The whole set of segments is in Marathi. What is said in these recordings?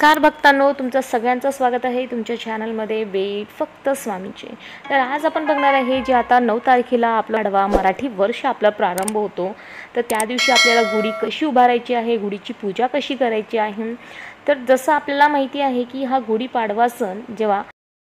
नमस्कार भक्तांनो, तुमचं सगळ्यांचं स्वागत आहे तुमच्या चॅनलमध्ये वेट फक्त स्वामीचे। तर आज आपण बघणार आहे जे आता 9 तारखेला आपला आडवा मराठी वर्ष आपला प्रारंभ होतो। तर त्या दिवशी आपल्याला गुढी कशी उभारायची आहे, गुढीची पूजा कशी करायची आहे। तर जसं आपल्याला माहिती आहे की हा गुढीपाडवा सण जेव्हा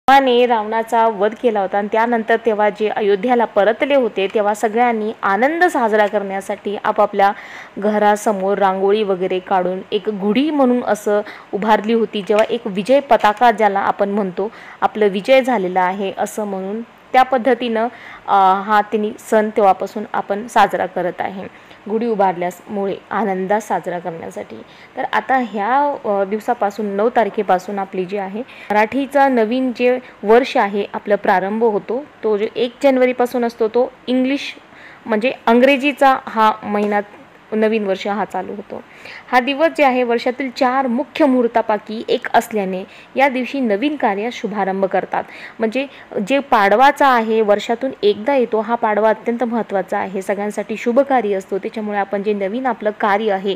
रामाने रावणाचा वध केला होता आणि त्यानंतर तेव्हा जे अयोध्याला परतले होते तेव्हा सगळ्यांनी आनंद साजरा करण्यासाठी आपापल्या घरासमोर रांगोळी वगैरे काढून एक गुढी म्हणून असं उभारली होती। जेव्हा एक विजय पताका ज्याला आपण म्हणतो आपलं विजय झालेला आहे असं म्हणून त्या पद्धतीनं हा तिन्ही सण तेव्हापासून आपण साजरा करत आहे गुढी उभारल्यामुळे आनंदात साजरा करण्यासाठी। तर आता ह्या दिवसापासून 9 तारखेपासून आपली जी आहे मराठीचा नवीन जे वर्ष आहे आपला प्रारंभ होतो। तो जो 1 जानेवारीपासून असतो तो इंग्लिश म्हणजे अंग्रेजीचा हा महिना नवीन वर्ष हा चालू होतो। हा दिवस जे आहे वर्षातील 4 मुख्य मुहूर्तापैकी एक असल्याने या दिवशी नवीन कार्य शुभारंभ करतात। म्हणजे जे पाडवाचा आहे वर्षातून एकदा येतो हा पाडवा अत्यंत महत्त्वाचा आहे, सगळ्यांसाठी शुभ कार्य असतो। त्याच्यामुळे आपण जे नवीन आपलं कार्य आहे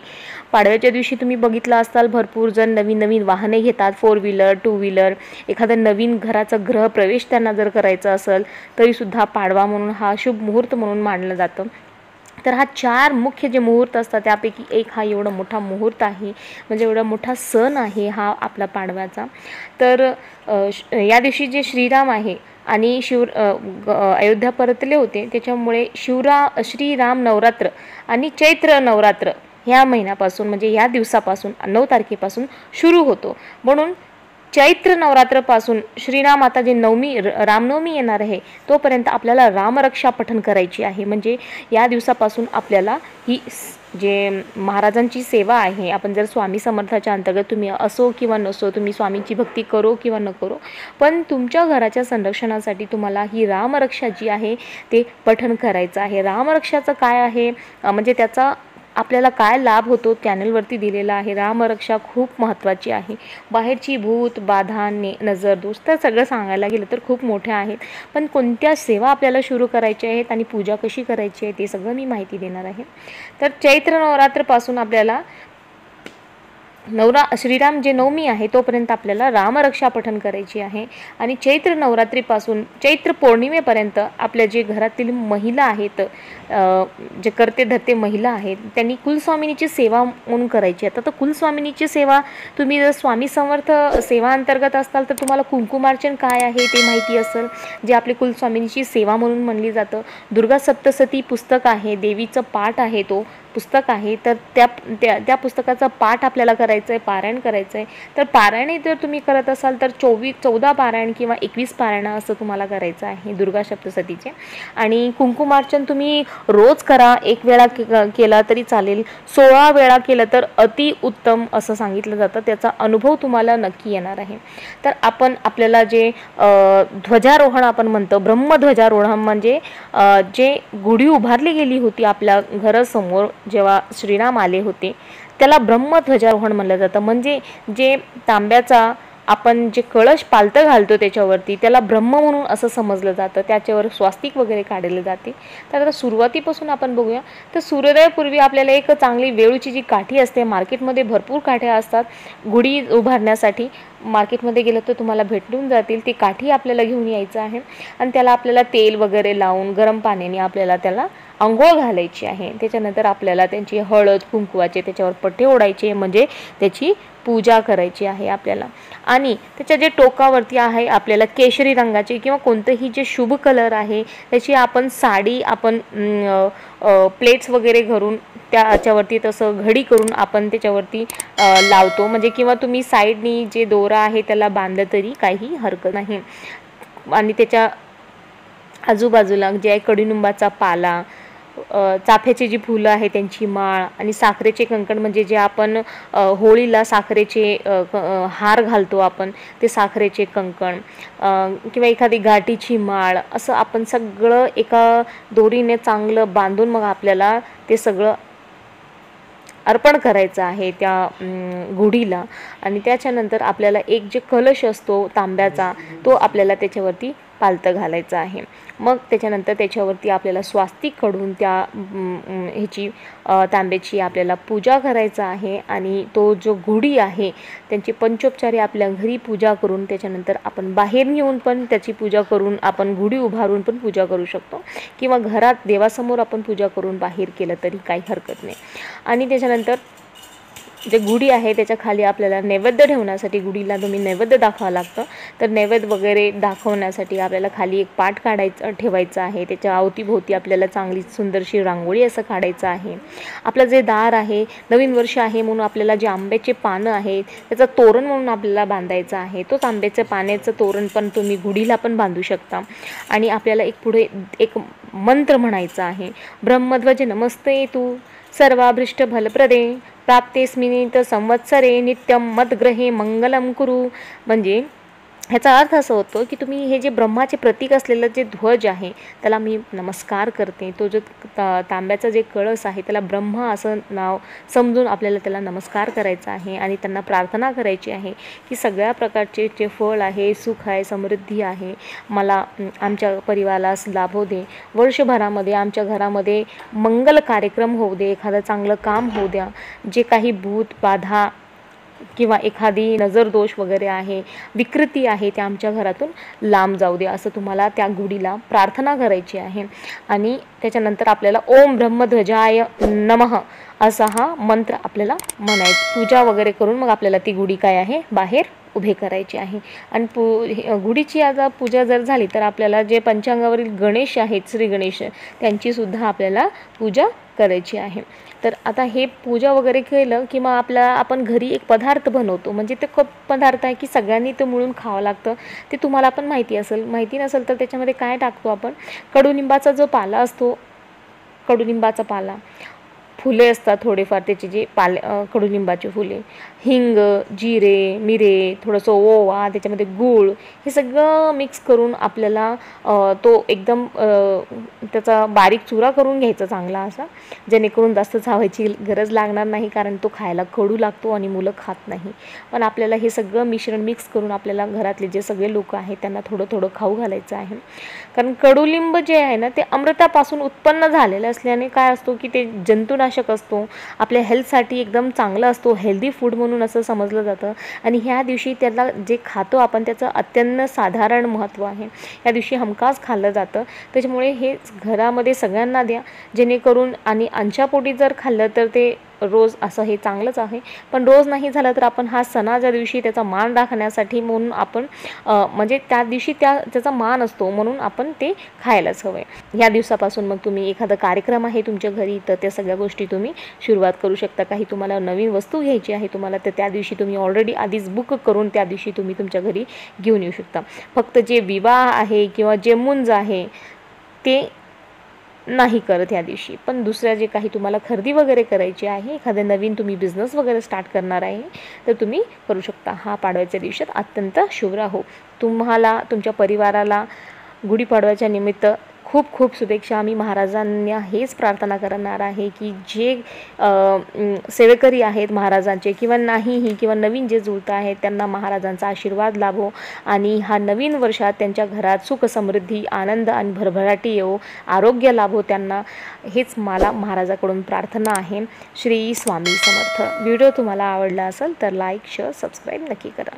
पाडव्याच्या दिवशी तुम्ही बघितलं असाल भरपूर जण नवीन वाहने घेतात, 4 व्हीलर 2 व्हीलर, एखादा नवीन घराचा गृहप्रवेश त्यांना जर करायचा असेल तरी सुद्धा पाडवा म्हणून हा शुभ मुहूर्त म्हणून मानलं जातं। तर हा 4 मुख्य जे मुहूर्त असतात त्यापैकी एक हा एवढा मोठा मुहूर्त आहे, म्हणजे एवढा मोठा सण आहे हा आपला पाडव्याचा। तर या दिवशी जे श्रीराम आहे आणि अयोध्या परतले होते त्याच्यामुळे श्रीराम नवरात्र आणि चैत्र नवरात्र ह्या महिन्यापासून म्हणजे या दिवसापासून 9 तारखेपासून सुरू होतो। म्हणून चैत्र नवरात्रपासून श्रीराम आता जे रामनवमी येणार आहे तोपर्यंत आपल्याला रामरक्षा पठण करायची आहे। म्हणजे या दिवसापासून आपल्याला ही जे महाराजांची सेवा आहे, आपण जर स्वामी समर्थाच्या अंतर्गत तुम्ही असो किंवा नसो, तुम्ही स्वामींची भक्ती करो किंवा न करो, पण तुमच्या घराच्या संरक्षणासाठी तुम्हाला ही रामरक्षा जी आहे ते पठण करायचं आहे। रामरक्षाचं काय आहे म्हणजे त्याचा आपल्याला काय लाभ होतो चॅनलवरती दिलेला आहे। रामरक्षा खूप महत्त्वाची आहे, बाहेरची भूत बाधा नजर दोष तर सगळं सांगायला गेलं तर खूप मोठ्या आहेत, पण कोणत्या सेवा आपल्याला सुरू करायच्या आहेत आणि पूजा कशी करायची आहे ते सगळं मी माहिती देणार आहे। तर चैत्र नवरात्रपासून आपल्याला श्रीराम जे नवमी आहे तोपर्यंत आपल्याला रामरक्षा पठण करायची आहे आणि चैत्र नवरात्रीपासून चैत्र पौर्णिमेपर्यंत आपल्या जे घरातील महिला आहेत जे करते धरते महिला आहेत त्यांनी कुलस्वामिनीची सेवा म्हणून करायची आहे। आता कुलस्वामिनीची सेवा तुम्ही जर स्वामी समर्थ सेवा अंतर्गत असाल तर तुम्हाला कुंकुमार्चन काय आहे ते माहिती असेल, जे आपले कुलस्वामिनीची सेवा म्हणून म्हणली जातं। दुर्गा सप्तशती पुस्तक आहे, देवीचं पाठ आहे तो पुस्तक आहे, तर त्या पुस्तकाचा पाठ आपल्याला करायचं आहे, पारायण करायचं आहे। तर पारायण जर तुम्ही करत असाल तर 14 पारायण किंवा 21 पारायण असं तुम्हाला करायचं आहे दुर्गा सप्तशतीचे। आणि कुंकुमार्चन तुम्ही रोज करा, 1 वेळा केला तरी चालेल, 16 वेळा केलं तर अति उत्तम असं सांगितलं जातं, त्याचा अनुभव तुम्हाला नक्की येणार आहे। तर आपल्याला जे ध्वजारोहण आपण म्हणतो ब्रह्मध्वजारोहण म्हणजे जे गुढी उभारली गेली होती आपल्या घरासमोर जेव्हा श्रीराम आले होते त्याला ब्रह्मध्वजारोहण म्हणलं जातं। म्हणजे जे तांब्याचा आपण जे कळश पालतं घालतो त्याच्यावरती त्याला ब्रह्म म्हणून असं समजलं जातं, त्याच्यावर स्वास्तिक वगैरे काढले जाते। तर आता सुरुवातीपासून आपण बघूया तर सूर्योदयापूर्वी आपल्याला एक चांगली वेळूची जी काठी असते, मार्केटमध्ये भरपूर काठ्या असतात गुढी उभारण्यासाठी, मार्केटमध्ये गेलं तर तुम्हाला भेटून जातील, ती काठी आपल्याला घेऊन यायचं आहे आणि त्याला आपल्याला तेल वगैरे लावून गरम पाण्याने आपल्याला त्याला अंघोळ घालायची आहे। त्याच्यानंतर आपल्याला त्यांची हळद कुंकवाचे त्याच्यावर पट्टे ओढायचे म्हणजे त्याची पूजा करायची आहे आपल्याला। आणि त्याच्या जे टोकावरती आहे आपल्याला केशरी रंगाचे किंवा कोणतंही जे शुभ कलर आहे त्याची आपण साडी आपण प्लेट्स वगैरे घरून त्याच्यावरती तसं घडी करून आपण त्याच्यावरती लावतो, म्हणजे किंवा तुम्ही साईडनी जे दोरा आहे त्याला बांधलं तरी काही हरकत नाही। आणि त्याच्या आजूबाजूला जे आहे कडुनिंबाचा पाला, चाफ्याची जी फुलं आहे त्यांची माळ आणि साखरेचे कंकण म्हणजे जे आपण होळीला साखरेचे हार घालतो आपण ते साखरेचे कंकण किंवा एखादी गाठीची माळ असं आपण सगळं एका दोरीने चांगलं बांधून मग आपल्याला ते सगळं अर्पण करायचं आहे त्या गुढीला। आणि त्याच्यानंतर आपल्याला एक जे कलश असतो तांब्याचा तो आपल्याला त्याच्यावरती पालतं घालायचं आहे। मग त्याच्यानंतर त्याच्यावरती आपल्याला स्वास्तिक काढून त्या ह्याची तांब्याची आपल्याला पूजा करायचं आहे आणि तो जो गुढी आहे त्यांची पंचोपचारी आपल्या घरी पूजा करून त्याच्यानंतर आपण बाहेर येऊन पण त्याची पूजा करून आपण गुढी उभारून पण पूजा करू शकतो किंवा घरात देवासमोर आपण पूजा करून बाहेर केलं तरी काही हरकत नाही। आणि त्याच्यानंतर जे गुढी आहे त्याच्या खाली आपल्याला नैवेद्य ठेवण्यासाठी गुढीला तुम्ही नैवेद्य दाखवावं लागतं, तर नैवेद्य वगैरे दाखवण्यासाठी आपल्याला खाली एक पाट ठेवायचं आहे। त्याच्या अवतीभोवती आपल्याला चांगली सुंदरशी रांगोळी असं काढायचं आहे। आपलं जे दार आहे नवीन वर्ष आहे म्हणून आपल्याला जे आंब्याचे पानं आहेत त्याचं तोरण म्हणून आपल्याला बांधायचं आहे। तोच आंब्याच्या पाण्याचं तोरण पण तुम्ही गुढीला पण बांधू शकता। आणि आपल्याला पुढे एक मंत्र म्हणायचा आहे, ब्रह्मध्वज नमस्ते तू सर्वाभीष्ट फलप्रदे प्राप्तेस्मिनित संवत्सरे नित्यम मद्ग्रहे मंगलम कुरु। म्हणजे ह्याचा अर्थ असं होतो की तुम्ही हे जे ब्रह्माचे प्रतीक असलेलं जे ध्वज आहे त्याला मी नमस्कार करते। तो जो तांब्याचा जे कळस आहे त्याला ब्रह्म असं नाव समजून आपल्याला त्याला नमस्कार करायचा आहे आणि त्यांना प्रार्थना करायची आहे की सगळ्या प्रकारचे जे फळ आहे, सुख आहे, समृद्धी आहे मला आमच्या परिवाराला लाभो दे, वर्षभरामध्ये आमच्या घरामध्ये मंगल कार्यक्रम होऊ दे, एखादं चांगलं काम होऊ द्या, जे काही भूत बाधा किंवा एखादी नजर दोष वगैरे आहे, विकृती आहे ते आमच्या घरातून लांब जाऊ दे असं तुम्हाला त्या गुढीला प्रार्थना करायची आहे। आणि त्याच्यानंतर आपल्याला ओम ब्रह्मध्वजाय नमः असा हा मंत्र आपल्याला म्हणायचा। पूजा वगैरे करून मग आपल्याला ती गुढी काय आहे बाहेर उभे करायची आहे। आणि गुढीची आता पूजा जर झाली तर आपल्याला जे पंचांगावरील गणेश आहेत श्री गणेश त्यांचीसुद्धा आपल्याला पूजा करायची आहे। तर आता हे पूजा वगैरे केलं की मग आपण घरी एक पदार्थ बनवतो, म्हणजे ते खूप पदार्थ आहे की सगळ्यांनी ते मिळून खावं लागतं। ते तुम्हाला पण माहिती असेल, माहिती नसेल तर त्याच्यामध्ये काय टाकतो आपण, कडुनिंबाचा जो पाला असतो, कडुनिंबाचा पाला, फुले असतात थोडेफार त्याचे जे कडुलिंबाचे फुले, हिंग, जिरे, मिरे, थोडंसं ओवा, त्याच्यामध्ये गूळ, हे सगळं मिक्स करून आपल्याला तो एकदम त्याचा बारीक चुरा करून घ्यायचा चांगला असा, जेणेकरून जास्त चावायची गरज लागणार नाही कारण तो खायला कडू लागतो आणि मुलं खात नाही। पण आपल्याला हे सगळं मिश्रण मिक्स करून आपल्याला घरातले जे सगळे लोक आहेत त्यांना थोडं थोडं खाऊ घालायचं आहे। कारण कडुलिंब जे आहे ना ते अमृतापासून उत्पन्न झालेलं असल्याने काय असतो की ते जंतुनाशक असतो, आपल्या हेल्थसाठी एकदम चांगलं असतो, हेल्दी फूड म्हणून असं समजलं जातं। आणि ह्या दिवशी त्याला जे खातो आपण त्याचं अत्यंत साधारण महत्त्व आहे, या दिवशी हमखास खाल्लं जातं। त्याच्यामुळे हे घरामध्ये सगळ्यांना द्या जेणेकरून, आणि अंशापोटी जर खाल्लं तर ते रोज असं हे चांगलंच आहे, पण रोज नाही झालं तर आपण हा सणाच्या दिवशी त्याचा मान राखण्यासाठी म्हणून आपण म्हणजे त्या दिवशी त्याचा मान असतो म्हणून आपण ते खायलाच हवं आहे। ह्या दिवसापासून मग तुम्ही एखादा कार्यक्रम आहे तुमच्या घरी तर त्या सगळ्या गोष्टी तुम्ही सुरुवात करू शकता। काही तुम्हाला नवीन वस्तू घ्यायची आहे तुम्हाला तर त्या दिवशी तुम्ही ऑलरेडी आधीच बुक करून त्या दिवशी तुम्ही तुमच्या घरी घेऊन येऊ शकता। फक्त जे विवाह आहे किंवा जे मुंज आहे ते नाही करत ह्या दिवशी, पण दुसऱ्या जे काही तुम्हाला खरेदी वगैरे करायची आहे, एखादे नवीन तुम्ही बिझनेस वगैरे स्टार्ट करणार आहे तर तुम्ही करू शकता। हा पाडव्याच्या दिवसात अत्यंत शुभ राहो। तुम्हाला तुमच्या परिवाराला गुढीपाडव्याच्या निमित्त खूप खूप शुभेच्छा। आम्ही महाराजांना हेच प्रार्थना करणार आहे की जे सेवेकरी आहेत महाराजांचे किंवा नाहीही किंवा नवीन जे जुळत आहेत त्यांना महाराजांचा आशीर्वाद लाभो आणि हा नवीन वर्षात त्यांच्या घरात सुख समृद्धी आनंद आणि भरभराटी येवो, आरोग्य लाभो त्यांना, हेच मला महाराजाकडून प्रार्थना आहे। श्री स्वामी समर्थ। व्हिडिओ तुम्हाला आवडला असेल तर लाईक शेअर सबस्क्राईब नक्की करा।